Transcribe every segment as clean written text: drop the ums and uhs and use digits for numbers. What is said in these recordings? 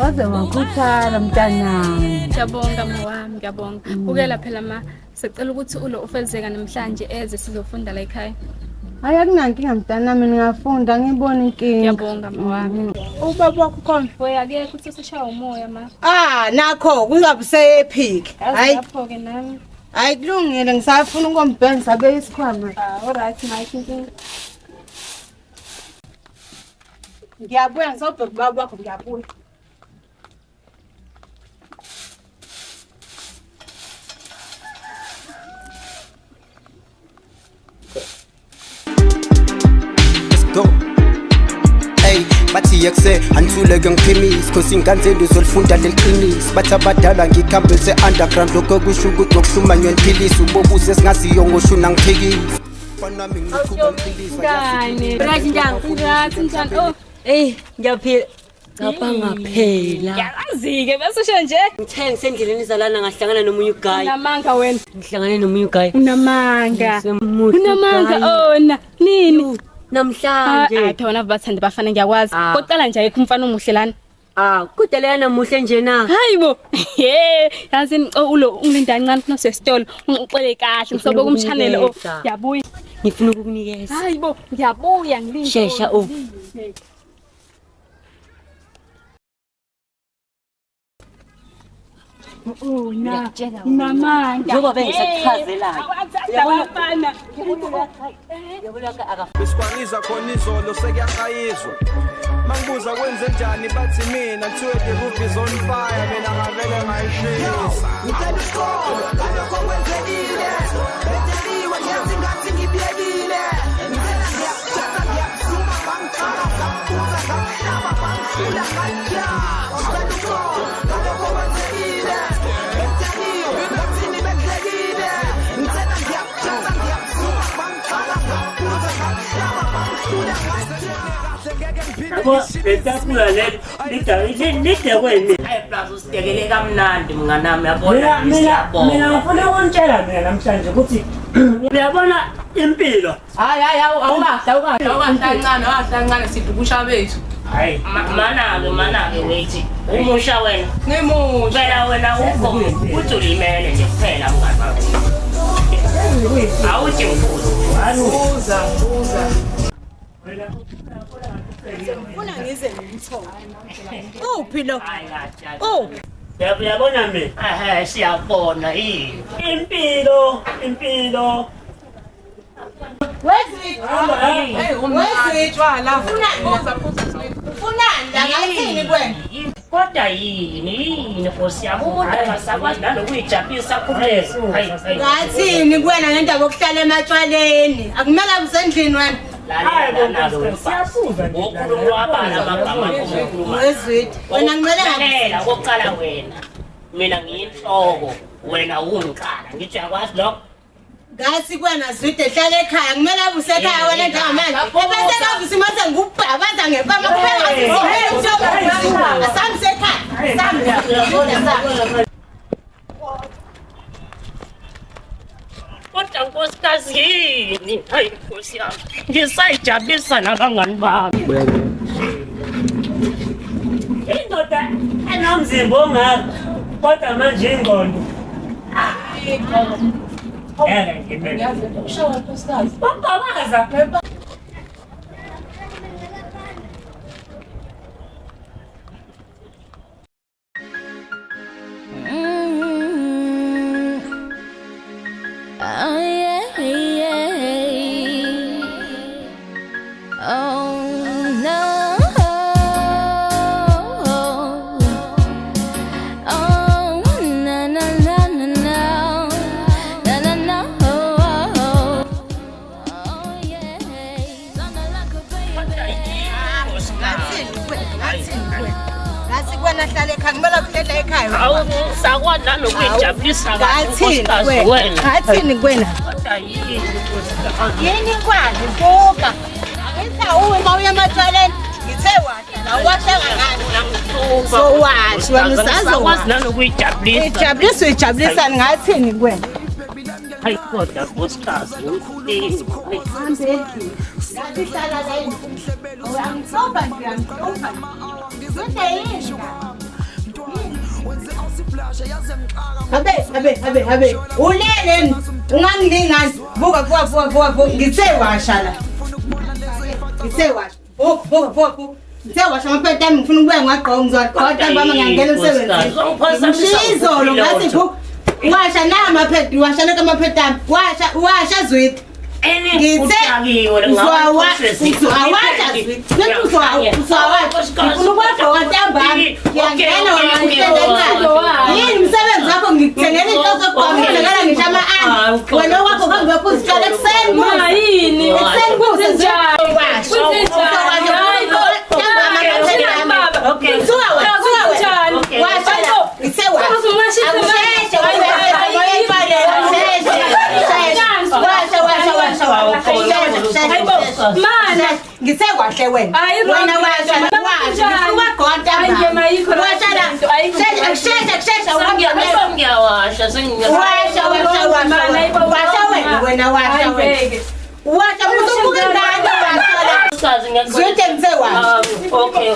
waze wakhuthala mntanami. Ngiyabonga mawami, ngiyabonga. Ukela phela ma sicela ukuthi ulo ufezeka namhlanje eze sizofunda la ekhaya. Hayi akunankinga mntanami ngiyafunda ngibona inkinga. Ngiyabonga mawami. Ubaba wakho khona? Uyake ukuthi usishaya umoya ma. Nakho kuzabe epic. Hayi lapho ke nami. Hayi kulungile ngisafuna ukombheka ngisabe isikhwama. Alright my Ngiyabuya ngisobheka ubaba wakho ngiyabuya. Go. Hey, bathi yakse anthuleke ngiphimisi cause inkanzelo uzolifunda leliqinisi bathi abadala ngikhambise underground lokho kusho ukuthi ngokuhlumanywa imphilisi ubobuze singaziyo ngosho nangiphikisi fana mina ngiqhuba imphilisi njani? Ngiyaphila. Ngapha ngaphela. Yazi-ke bese usho nje. Ngithe ngisendleleni izalana ngahlangana nomunye uguy. Unamanga wena. Ngihlangane nomunye uguy. Unamanga. Unamanga ona. Nini? Namhlanje. Thona bathanda bafana ngiyakwazi. Kodwa nje ayikho umfana omuhle lana. Kodwa leyana muhle nje na. Hayibo. Yazi ulo ungilinda kancane nosesitolo. Ngixele kahle ngisobe kumchannel yabuya. Ngifuna ukukunikeza. Hayibo ngiyabuya ngilinda. Shesha Namanga. Njoba bengisakuchazela. Yabafana. Besikwaniza khona izolo sekuyaqayizwa. Mangibuza kwenze njani bathi mina kuthiwe the roof is on fire mina ngavele ngayishisa. Ngicela uxolo lokho kwenzekile. Betheliwe ngiyathi ngathi ngibiyekile. Ngicela ngiyakuthatha ngiyakuzuma bangicala ngaphuza ngaphlaba bangicula ngajja. Ngicela uxolo lokho kwenzekile. Betheliwe ngathi nibehlekile. Ngicela ngiyakuthatha ngiyakuzuma bangicala ngaphuza ngaphlaba bangicula ngajja. Letafula leli lide kwemi. Hayi plus usitekele kamnandi mnganami yabona isiyabona. Mina ngifuna ukuntshela mina namhlanje ukuthi uyabona impilo. Hayi awukancane sidubusha bethu. Hayi manake wethi umusha wena. Ngimusha wena ukho ujulimele nje kuphela mngani wakho. Awuthi ubuza. Ufuna ngize ngimthole. Uphi lo? Uyabona mina? Siyabona yini. Impilo. Wezitshwala ufunani la ngathini kwena? Kodwa yini Nkosi yami umuntu angasakwazi nalokuyijabulisa kuphela. Ngathini kwena ngendaba yokuhlala ematshwaleni? Akumele abusendlini wena. Wezithu wena kumele ngalela kokuqala wena. Mina ngiyinhloko, wena ungicala. Ngithi uyakwazi lokho? ngathi kwena Zwide ehlala ekhaya kumele abusekhaya wena njengamanje. Ebese kavusa mase ngubhabaza ngempama kuphela asamsekhaya. Kodwa nkosikazi yini? Hayi Nkosi yami. Ngisayijabulisa nabangani bami. Indoda enomzimba ongaka kodwa manje ingqondo. Ushawa nkosikazi. Bambabaza. Nahlala ekhaya kumele ukuhlela ekhaya. Awusakwazi nalokuyijabulisa kahle wena. Ngathini kwena? Kodwa yini yini kwazi buka. Ngitha uma uya ematshwaleni ngithe wathi awashanga ngani. So wathi wena usazokwazi nalokuyijabulisa. Ijabulisa ngathini kwena? Hayi kodwa nkosikazi Hambe ngahlala la yini? Uyangithoba nje ngiyangithoba. Zonke yini? Habe. Ulele. Ungangilingani. Buka. Ngitsewasha la. Buka. Ngitsewasha amapeta ami ngifuna ukubuya ngwaqoqa ngizwaqoqa bama ngiyangena emsebenzini. Ngizolo ngathi washa na amapeta, washa na amapeta ami. Washa Zwidi. Mana ngisekwahle wena wena washa wagoda washa wena washa musubuke ngani washa Zwidi msewa okay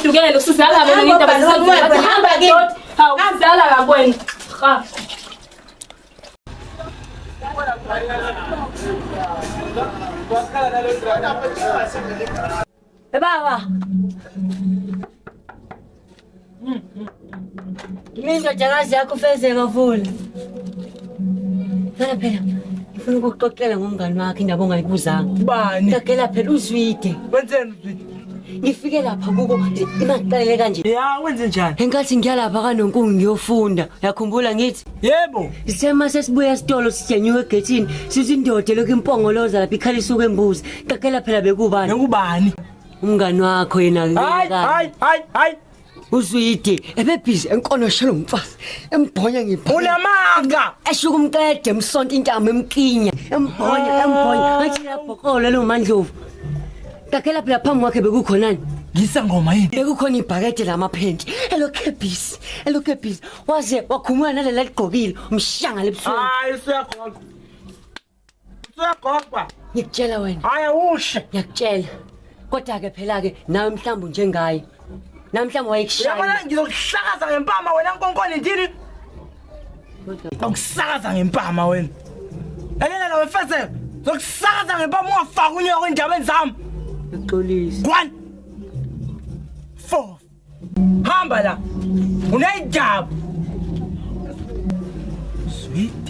Hlukene usizala wena indaba hamba ke hawu uzala kakwena ha Baba Minto jakazi yakho fezeka full phela ngifuna ukuxoxela ngomngani wakhe indaba ongayibuzanga Bani? Ngakela phela uZwidi Wenzeni Zwidi? ngifike lapha kuko imaqalele kanje Ya wenze njani? enkathi ngiyalapha kaNonkungu ngiyofunda yakhumbula ngithi Yebo. Sisema sesibuya esitolo sijenyuke egethini sithi indoda lokhu impongoloza lapha ikhalisa ukembuzi ngakela phela bekubani Ngubani? umngani wakho yena Hayi. uZwidi ebebhizi enkonoshelo umfazi embhonya ngipha Unamanga. eshuka umqede emsonto intamo emkinya embhonya ngathi labhokolo lo mandlovu ngakela phela phambi kwakhe bekukhonani Ngisangoma yini? bekukhona ibhakede lamaphenti elokhebhisi waze wakhumula nalela ligqokile umshanga lebusweni Hayi Suyagoqwa. ngikutshela wena Hayi ushe. ngiyakutshela kodwa ke phela ke nawe mhlawumbe njengaye namhlanje wayekushaya Yabona ngizokuhlakaza ngempama wena nkonkoni ndini? Ngizokusakaza ngempama wena. Yakela nawe fezeka. Ngizokusakaza ngempama ungafaka unyoko endabeni zami. Xolisa 1 4 Hamba la. Unayidaba. Sweet.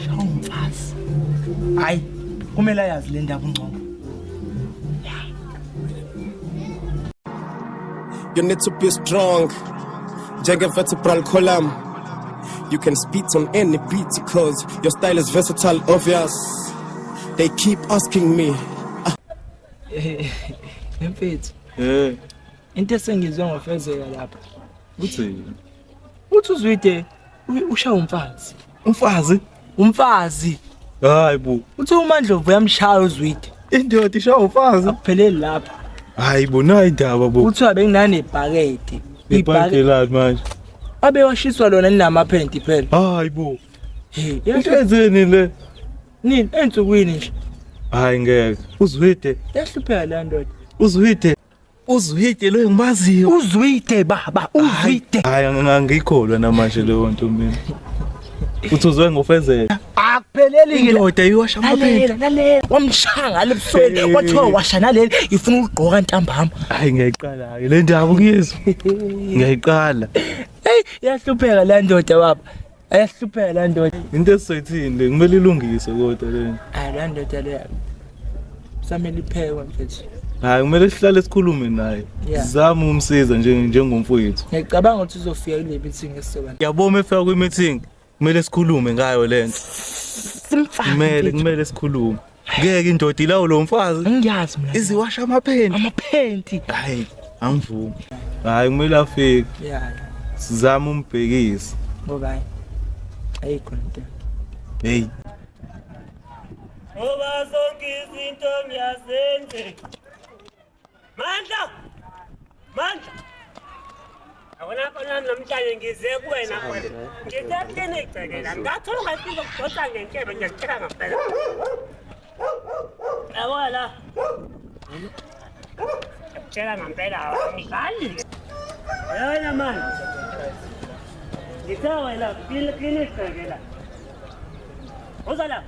Shawumfazi. Hayi, kumele yazi le ndaba ungcono. You need to be strong. Jagged vertebral column. You can spit on any beat because your style is versatile, obvious. They keep asking me. Mfethu. Into esengizwe ngofezeka lapha. Uthini? Uthi uZwide ushaya umfazi. Hayi bo. Uthi uMandlovu uyamshaya uZwide. Indoda ishaya umfazi. Akupheleli lapha. Hayi bo nayi indaba bo. Uthi abenginane ibhakede. Ibhakede la manje. Abe washiswa lona ninamaphenti phela. Hayi bo. Hey, Yenzeni le? nini ensukwini nje. Hayi ngeke. Uzwide. Yahlupheka la ndoda. Uzwide lo engibaziyo. Uzwide baba, uZwide. Hayi angangikholwa namanje leyo nto mina. Uthi uzwe ngofezela. Akupheleli ke Indoda iwasha amaphenti. lalela. Wamshanga lebusweni, wathiwa washa naleli ifuna ukugqoka ntambama. Hayi ngiyayiqala ke le ndaba ukuyizwa. Ngiyayiqala. Hey, yahlupheka la ndoda baba. Ayahlupheka la ndoda. Into esithini le kumele ilungiswe kodwa le. Hayi la ndoda le. Samele iphekwe mfethu. Hayi kumele sihlale sikhulume naye. Yeah. Zama umsiza njengomfowethu. Ngicabanga ukuthi uzofika kule meeting esizoba. Ngiyabona efika kwi meeting kumele sikhulume ngayo lento. Kumele sikhulume. Ngeke indoda ilawo lo mfazi. Ngiyazi mina. Iziwasha amaphenti. Hayi, angivumi. Hayi kumele afike. Yeah. Sizama umbhekisa. Ngoba ayikho into. Hey. Ngoba zonke izinto ngiyazenze. Mandla. Awona khona namhlanje ngize kuwena manje. Ngithathene icekela. Ngathola ngafika ukudonsa ngenkebe ngiyacela ngaphela. Awala. Ngiyacela ngaphela Ayikhali. Yena man. Ngithawa la kini icekela. Ozala,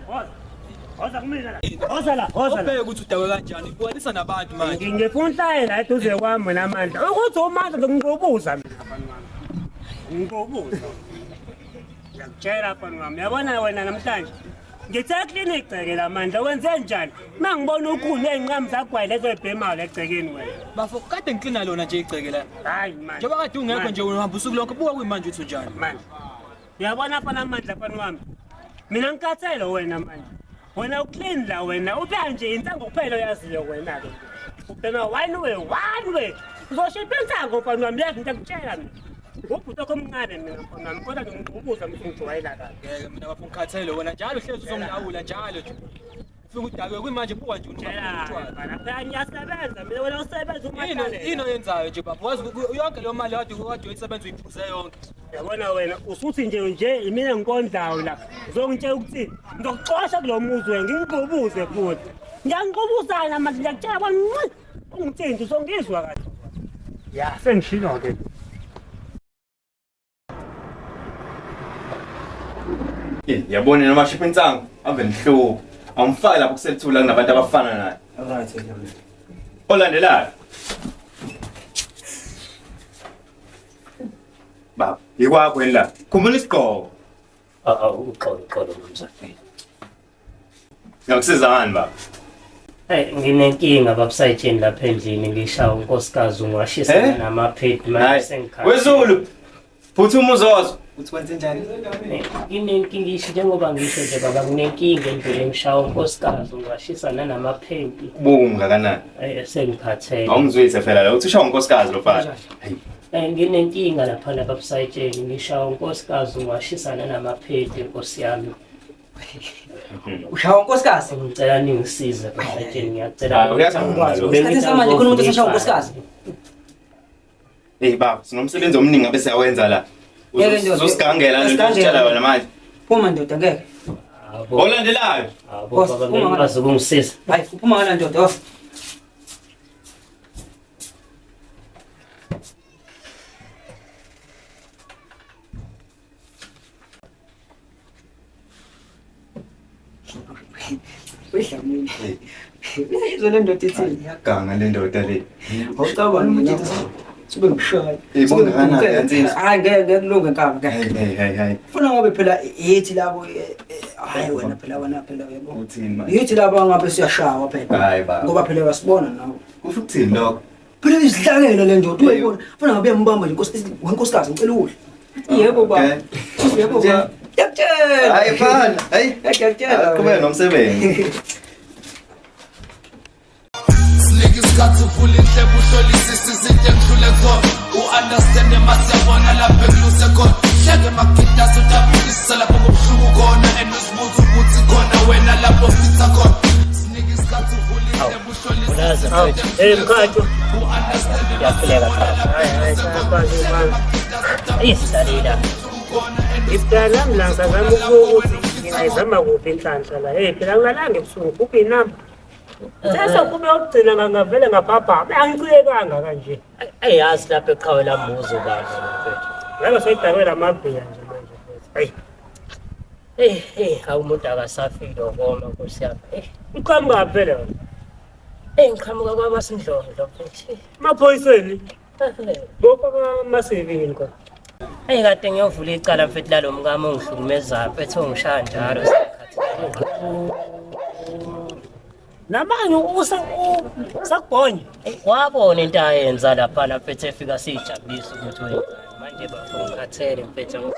oza kumina la. Ozala. Ubheke ukuthi udawe kanjani. Uwanisa nabantu manje. Ngifuna la eduze kwami namandla. Ukuthi uMandla ngikubuza mina mfana wami. Ngikubuza. Ngiyakutshela mfana wami. Yabona wena namhlanje. Ngithe clinic cekela mandla wenze njani? Mangibona ukhulu enqamu zakho lezo ebhemayo lecekeni wena. Bafo kade ngiklina lona nje icekela. Hayi manje. Njengoba kade ungekho nje uhamba usuku lonke buka kuyimanje uthi njani. Manje. Uyabona mfana amandla mfana wami. Mina ngikathelo wena manje. Wena uclean la wena uba nje insango kuphela uyaziyo wena ke. Ubhema one way. Uzoshipa insango mfana wami ngiyakutshela mina. Ubhuti omncane mina mfana wami kodwa ngikubuza mse ngijwayela kahle. Ngeke mina bafuna ukhathele wena njalo hlezi uzongilawula njalo nje. Ufika udakwe kuyimanje buka nje Bana phela ngiyasebenza mina wena usebenza umathale. Yini oyenzayo nje baba wazi yonke lo mali kade uyisebenza uyiphuze yonke. Yabona wena usuthi nje imina ngikondlawo la. Uzongitshela ukuthi ngizokuxosha kulomuzi wena ngikubuze futhi. Ngiyangikubuzana manje ngiyakutshela bona ungithinta uzongizwa kahle. Ya sengishilo ke. Yabona noma shipha insango ave nihlobo awumfaki lapho kuselithula kunabantu abafana naye. Alright. Olandelayo baba yikwakho la khumbula isigqoko. Uxolo mzansi. Ngikusiza ngani baba? Nginenkinga babusayitsheni lapha endlini ngishawa unkosikazi ungwashisa namaphedi manje sengikhala. WeZulu phuthuma uzozo uthi wenze njani? Nginenkinga isho njengoba ngisho nje baba nginenkinga endlini ngishawa unkosikazi ungwashisa namaphedi. Ubuku ngakanani? Sengikhathele. Awungizwise phela la uthi ushawa unkosikazi lo fana. Nginenkinga lapha babusayitsheni ngishawa unkosikazi ungwashisana namaphedi inkosi yami. Ushawa unkosikazi ngicela ningisize babusayitsheni ngiyacela isikhathi samanje khona umuntu oshawa unkosikazi. Baba sinomsebenzi omningi abe siyawenza la. Uzosigangela ngitshela wena manje. Phuma ndoda ngeke. Olandelayo. Baba ngikwazi ukungisiza. Hayi uphuma ngala ndoda. Wehlamini. Izole ndoda ethini? Yaganga le ndoda le. Awucabanga ukuthi sibe ngishaya. Ibongana yansizwa. Hayi ngeke kulunge nkaba ke. Hey. Funa ngobe phela yithi labo hayi wena phela yabo. Uthini manje? Yithi labo ngabe siyashawa phela. Hayi baba. Ngoba phela wasibona nawe. Kusho ukuthini lokho? Phela isidlakela le ndoda uyayibona. Funa ngabe uyambamba nje wenkosikazi ngicela ukudla. Yebo baba. Yebo baba. Yakutshela. Hayi fana. Hayi. Yakutshela. Qhubeka nomsebenzi. Isikhathi uvula indlebe uhlolisisa izinto engidlule kuzona u-understand emasiyabona lapho engiluse khona hleke makidasa utapulisa lapho kubuhlungu khona and uzibuza ukuthi khona wena lapho fitha khona sinika isikhathi uvula indlebe uhlolisisa mkhathi yaphileka isidalila ibdala mlangazama ukuthi ngingayizama kuphi inhlanhla la phela ngingalange ebusuku kuphi inamba sasa kube ukugcina ngavele ngapapha angiciyekanga kanje eyazi lapha eqhawe lambuzo kahle mfethu ngabe soyidakela amabhiya nje manje hey awumuntu akasafile ukoma Nkosi yami uqhamuka phela ngiqhamuka kwamasindlovu mfethu maphoyiseni bopha kamasivini kwa kade ngiyovula icala mfethu lalomkamo ongihlukumezayo mfethu ongishaya njalo sikhathi namanye usakubonye wabona into ayenza lapha mfethu efika sijabulisa ukuthi wena manje bafuna ukhathele mfethu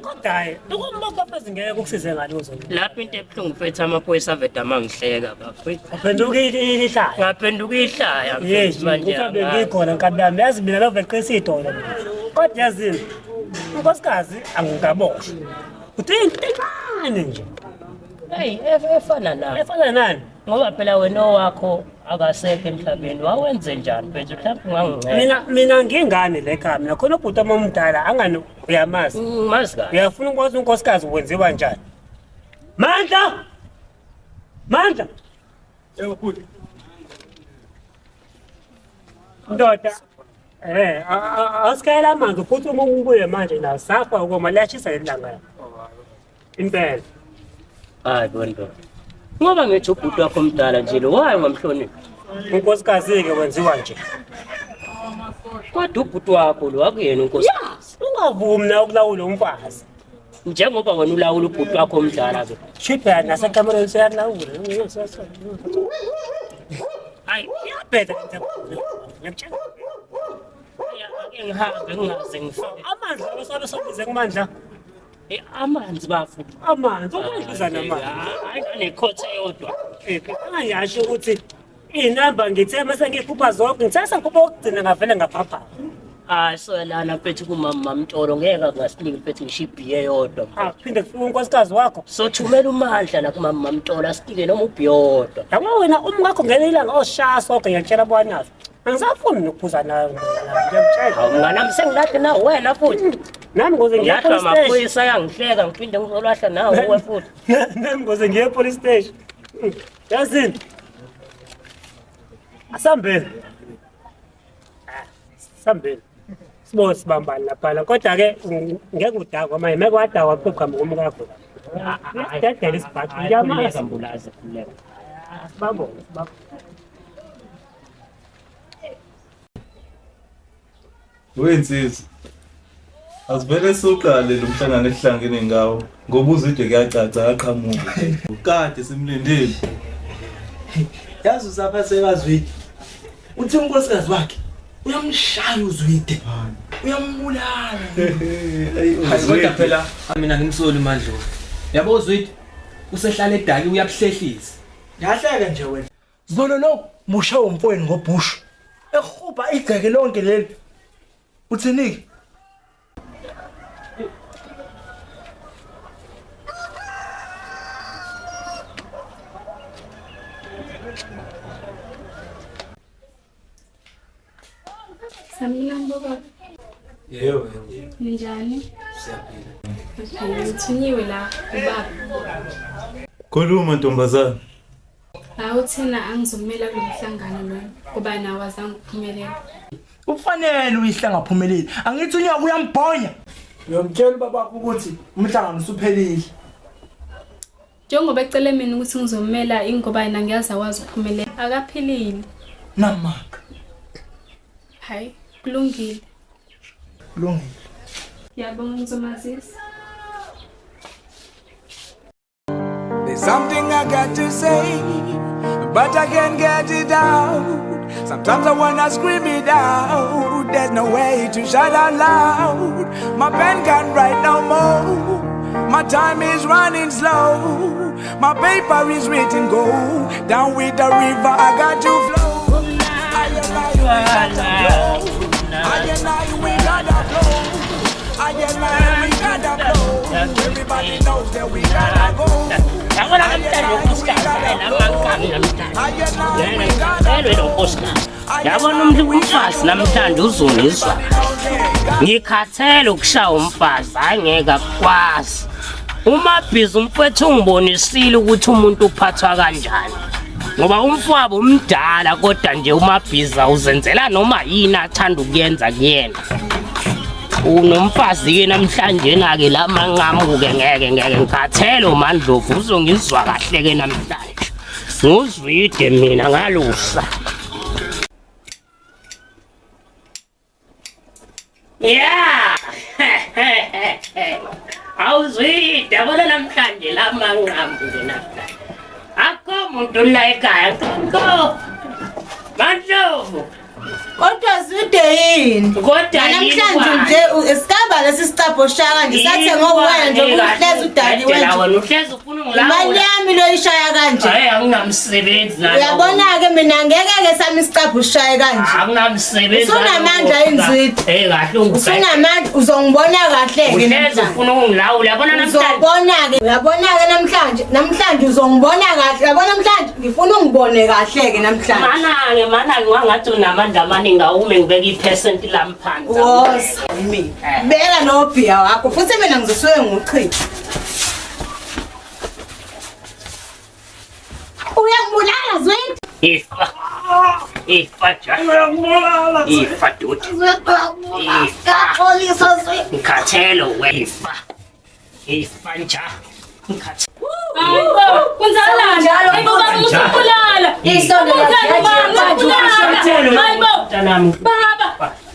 kodwa hayi ukumboka ngeke ukusize ngalozo lapha into ebuhlungu mfethu amaphoyisa aveda mangihleka bafethu aphenduka ihlaya ngaphenduka ihlaya mfethu manje uhambe ngikhona nkabi yami yazi mina lo veqisa idolo kodwa yazini unkosikazi angikaboshwa uthi into encane nje Hey, efana nani? Ngoba phela wena wakho akasekho emhlabeni wawenze njani mfethu mhlawumbe ungangicela. Mina ngingane le khaya mina khona ubhuti omdala angani uyamazi. Mazi kahle. Uyafuna ukwazi unkosikazi wenziwa njani? Mandla. Yebhuti. Indoda. Asikayela amanzi futhi uma ubuye manje la safa ukoma liyashisa lelanga. Impela. Hayi bonto. Ngoba ngithi ubhuti wakho omdala nje lo waye ngamhloniphi. Unkosikazi ke wenziwa nje. Kodwa ubhuti wakho lo akuyena unkosikazi. Ungavumi na ukulawula umfazi. Njengoba wena ulawula ubhuti wakho omdala ke. Shipha nasekamereni seyakulawula. Hayi, iyabheda nje. Ngiyakutshela. Ngihambe ngingaze ngifike. Amanzi asabe sobize kumandla. Amanzi bafu. Amanzi ukudluza namanzi. Hayi nekhothe yodwa. Angiyasho ukuthi inamba ngithe mase ngikhupha zonke ngithatha ngikhupha ukugcina ngavele ngaphapha. Hayi so lana mfethu kumama Mtoro ngeke ngasinike mfethu ngishibhiye yodwa. Phinde kufika unkosikazi wakho. Sothumela umandla la kumama Mtoro asitike noma ubhiyodwa. Yabo wena umngakho ngene ilanga oshaya sonke ngiyatshela bwanazo. Angisafuni nokuphuza nawe ngiyakutshela. Mngana msengilade nawe wena futhi. Nami ngoze ngiye police station. Amaphoyisa yangihleka ngiphinde ngizolahla nawe uwe futhi. Nami ngoze ngiye police station. Yazini. Asambele. Sambele. Sibo sibambana lapha kodwa ke ngeke udakwa manje meke wadakwa pheqhambo komkakho. Dadela isibhathi ngiyamazi ambulance khuleka. Sibambo. Wensizwe. Asivele soqale lo mhlangano esihlangene ngawo ngoba uzide kuyacaca yaqhamuka. Ukade simlindile. Yazi usapha sekazwide. Uthi unkosikazi wakhe uyamshaya uzwide. Uyambulala. Kodwa phela mina ngimsoli Mandlovu. Yabo uzwide usehlala edaki uyabuhlehlisa. Yahleka nje wena. Zolo lo musha umfweni ngobhushu. Ekhuba igceke lonke leli. Utheniki? Samilamba baba. Yebo. Njani? Siyaphila. Ngithunyiwe la ubaba. Khuluma ntombazana. Awuthena angizomela kulomhlangano lo kuba nawe azange uphumelele. Ufanele uyihlanga phumeleli. Angithi unyaka uyambhonya. Uyomtshela babakho ukuthi umhlangano usuphelile. Njengoba ecele mina ukuthi ngizomela ingoba yena ngiyazi awazi ukuphumelela. Akaphilile. Namaka. Hayi, kulungile. Kulungile. Yabonga ngizomazisa. There's something I got to say, but I can't get it out. Sometimes I wanna scream it out. There's no way to shout out loud. My pen can't write no more. My time is running slow. My paper is written gold. Down with the river I got to flow. I and I we gotta flow. I and I we gotta flow. I and I we gotta flow. Everybody knows that we gotta go. Yabona umfazi namhlanje uzungizwa. Ngikhathele ukushaya umfazi angeke akwazi. Umabhizi umfethu ungibonisile ukuthi umuntu uphathwa kanjani. Ngoba umfowabo umdala kodwa nje umabhizi uzenzela noma yini athanda ukuyenza kuyena. Unomfazi ke namhlanje nake la manqamuke ngeke ngikhathele uMandlovu uzongizwa kahle ke namhlanje. Nguzwide mina ngalusa. Yeah. Awuzwide yabona namhlanje la manqamuke namhlanje. Akho umuntu la ekhaya. Mandlovu. Kodwa sideyini. Namhlanje nje isikaba lesicapho shaka nje sathe ngokuwena nje uhlezi udali wena. Wena uhlezi ufuna ngilawula. Imali yami lo ishaya kanje. Hayi anginamsebenzi nalo. Uyabona ke mina ngeke ke sami isicapho shaye kanje. Anginamsebenzi. Usunamandla inzwidi. Kahle ungubheka. Usunamandla uzongibona kahle ke. Uhlezi ufuna ngilawula. Yabona namhlanje. Uzobona ke. Uyabona ke namhlanje uzongibona kahle. Uyabona namhlanje ngifuna ungibone kahle ke namhlanje. Mana ngiwangathi unamandla amaningi awume ngibeka ipercent lami phansi. Woza mina. Beka nobhiya wakho futhi mina ngizosuke ngochitha. Uyangibulala Zwidi. Ifa ja. Ifa dude. Kaxolisa Zwidi. Ngikhathelo wefa. Ifa nja. Ngikhathelo. Kunzalani njalo baba ngikubulala isonto baba manje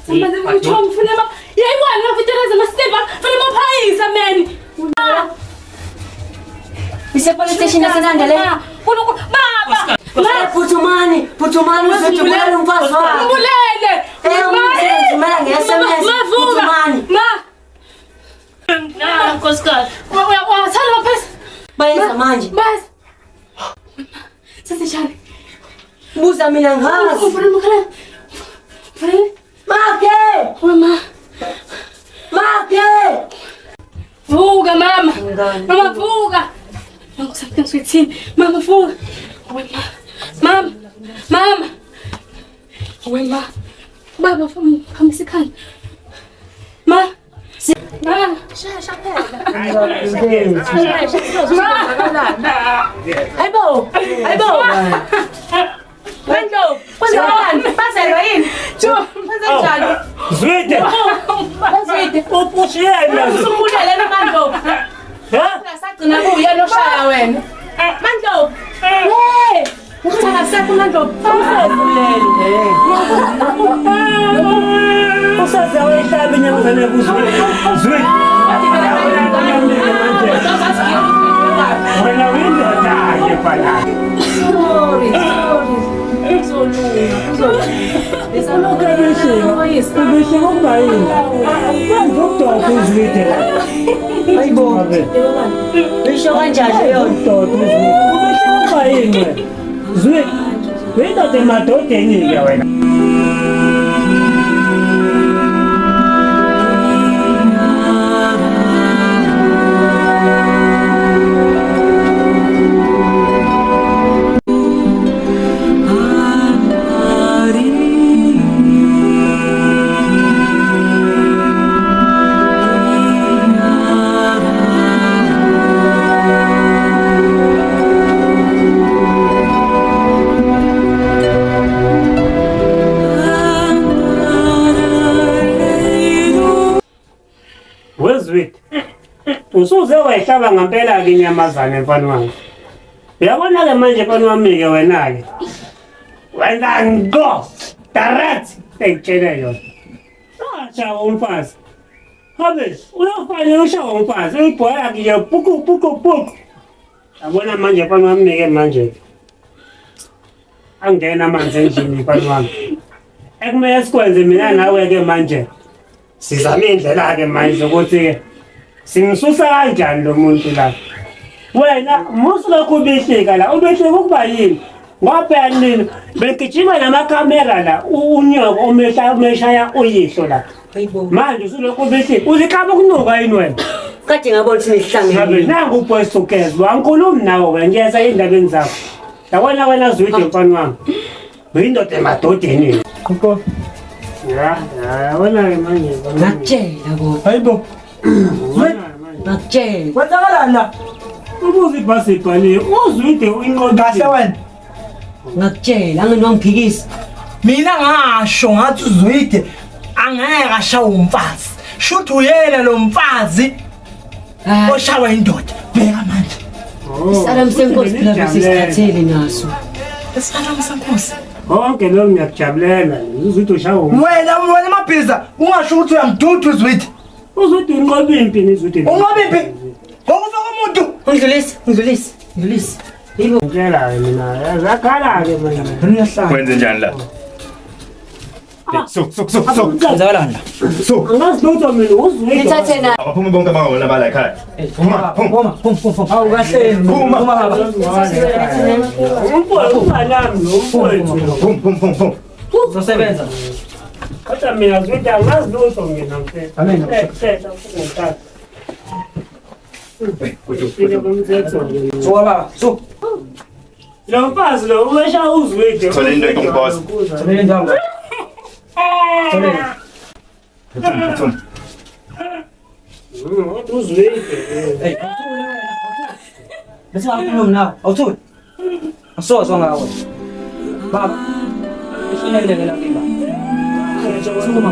ngithola ngifuna baba yayibona ngafitereza masimba funa maphayisa man Ise police station asenandele baba Putumani uzethubulala umfazi wakho ngibulele ngimela nge-SMS Putumani Nkosikazi wathanda maphayisa Bayenza manje. Bas. Sasijani. Buza mina ngazi. Ufuna makhala. Make. Mama. Make. Vuka mama. Mama vuka. Ngisaphela swithini. Mama vuka. Mama. Mama. Wema. Baba phambisa ikhanda. Ma. Ma, shasha phela. Hayibo. Mando, kwenzakalani? Bazelwa yini? Jo, kwenzenjani? Zwidi. Zwidi. Upushiyela. Usumbulele Mando. Ngasagcina kuyena oshaya wena. Mando. Hey! Ngicela sekho Mando. Awusezulele. Usaze wehlaba inyamazane kuzwidi. Zwidi. Wena windoda ke phana. Sorry. Bisho kanjani yona? Zwidi. Wena temadodeni ke wena. Usuze wayihlaba ngempela ke inyamazane mfana wami. Uyabona ke manje mfana wami ke wena ke. Wena ngo direct ekutshela yona. Acha umfazi. Habe, uyafana ushawa umfazi. Uyibhola ke puku. Yabona manje mfana wami ke manje. Angena amanzi endlini mfana wami. Ekumele sikwenze mina nawe ke manje. Sizama indlela ke manje ukuthi ke Simsusa kanjani lo muntu la? Wena musuka kubihlika la, ubihlika ukuba yini? Ngoba nini? Bekijima namakhamera la, unyoko umeshaya uyihlo la. Manje usulokhu ubihlika, uzikhaba ukunuka yini wena? Kade ngabona ukuthi nihlangene. Nangu uPost ukezwe, angikhulumi nawe wena, ngiyeza indabeni zakho. Yabona wena Zwidi mfana wami. Uyindoda emadodeni. Koko. Ya, wena manje. Ngakutshela kodwa. Hayibo. Ngakutshela. Kwenzakalani la? Ubuze ibhasi ibhaliwe, Uzwidi uyinqondo kahle wena. Ngakutshela angani wangiphikisa. Mina ngasho ngathi uZwidi angeke ashawe umfazi. Shuthi uyena lo mfazi oshawa indoda. Bheka manje. Isalam senkosi phela besisithathele naso. Isalam senkosi. Konke lo ngiyakujabulela. Uzwidi ushawa. Wena mabhiza ungasho ukuthi uyamduda uZwidi. Uzwidi unqoba impi nizwidi. Unqoba impi? Ngokufaka umuntu. Undlulisi. Yibo. Ngiyala mina, yazakhala ke manje. Kwenze njani la? Kwenzakalani la? Angazi lutho mina uzwile. Ngithathe na. Abaphuma bonke abangona bala ekhaya. Phuma. Awu kahle. Phuma baba. Ungalami lo. Phum. Uzosebenza. Kodwa mina zwidi angazi lutho mina mfethu. Amen. So baba, so. Lo mfazi lo umesha uzwidi. Thola into enkombosa. Thola indawo. Thola. Phum. Uzwidi. Hey. Bese akukhuluma nawe. Awuthuli. Asozo ngawe. Baba. Isineleke la kimba. Suma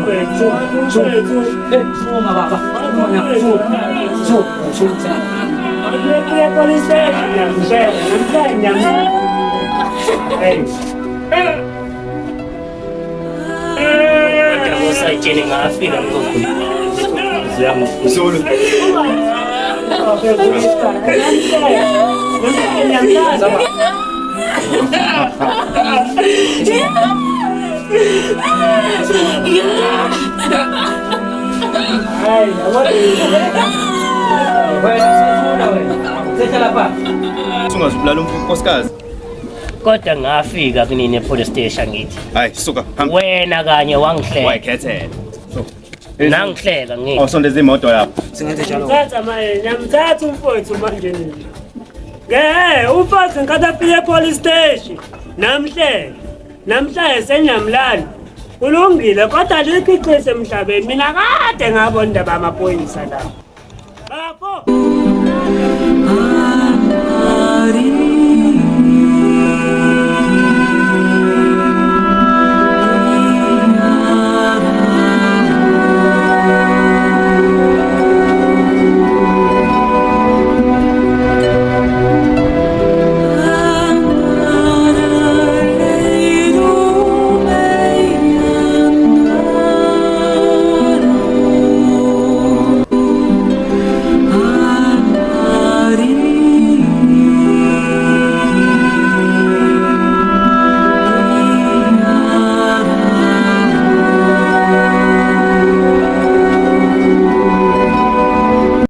baba. Suma. Kuya police station. Usayitsheni ngafika Zulu. Sungazibulala unkosikazi. Kodwa ngafika kunini police station ngithi. Hayi, suka. Wena kanye wangihleka. Wayikhethela. Nangihleka ngithi. Awusondeza imoto lapho. Singenze njalo. Mthatha manje, nyamthatha umfowethu manje nini. Umfowethu ngikade afike epolice station. Namhlanje senyamlala. Kulungile kodwa likhicise emhlabeni. Mina kade ngabona indaba amaphoyisa la. Bafo.